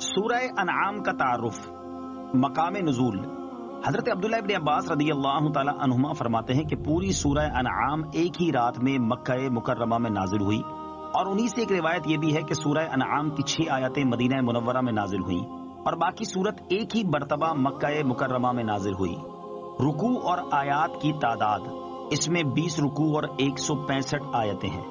सूरह अनआम का तारुफ, मकाम नुज़ूल। हजरत अब्दुल्लाह इब्न अब्बास रदियल्लाहु ताला अन्हुमा फरमाते हैं कि पूरी सूरह अनआम एक ही रात में मक्का मुकर्रमा में नाजिल हुई, और उन्हीं से एक रिवायत यह भी है कि सूरह अनआम की 6 आयतें मदीना मुनव्वरा में नाजिल हुई और बाकी सूरत एक ही मरतबा मक्का मुकर्रमा में नाजिल हुई। रुकू और आयात की तादाद, इसमें 20 रुकू और 165 आयतें हैं।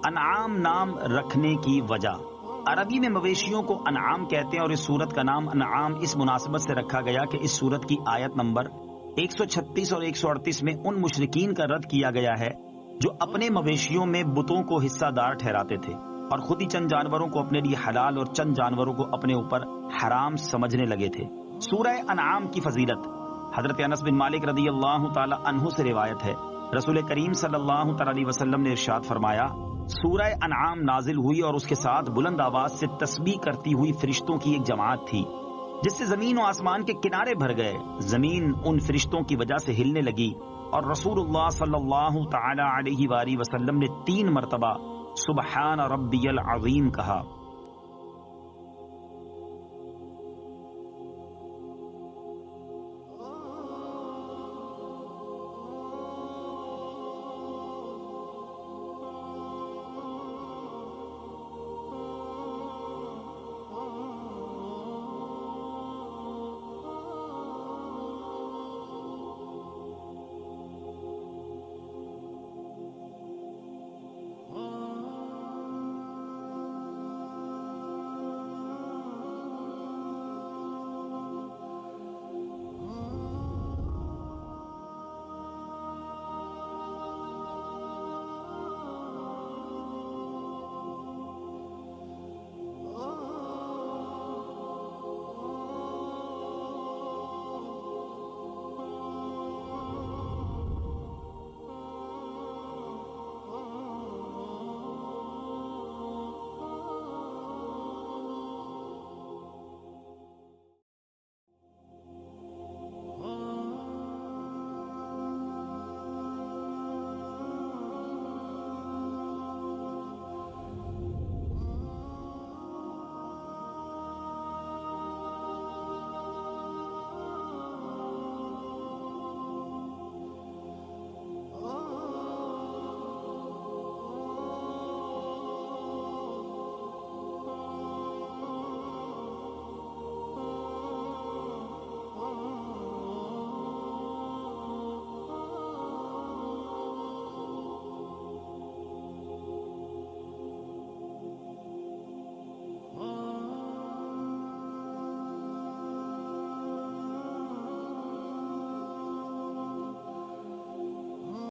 अनआम नाम रखने की वजह, अरबी में मवेशियों को अनआम कहते हैं और इस सूरत का नाम अनआम इस मुनासिबत से रखा गया कि इस सूरत की आयत नंबर 136 और 138 में उन मुशरिकीन का रद्द किया गया है जो अपने मवेशियों में बुतों को हिस्सादार ठहराते थे और खुद ही चंद जानवरों को अपने लिए हलाल और चंद जानवरों को अपने ऊपर हराम समझने लगे थे। सूरह अनआम की फजीलत, हजरत अनस बिन मालिक रदियल्लाहु ताला अन्हु से रिवायत है, रसूल करीम सल्लल्लाहु अलैहि वसल्लम ने इरशाद फरमाया, सूरह अनआम नाजिल हुई और उसके साथ बुलंद आवाज से तस्बीह करती हुई फरिश्तों की एक जमात थी, जिससे जमीन और आसमान के किनारे भर गए। जमीन उन फरिश्तों की वजह से हिलने लगी और रसूलुल्लाह सल्लल्लाहु तआला अलैहि वसल्लम ने 3 मरतबा सुबहान रब्बियल अज़ीम कहा।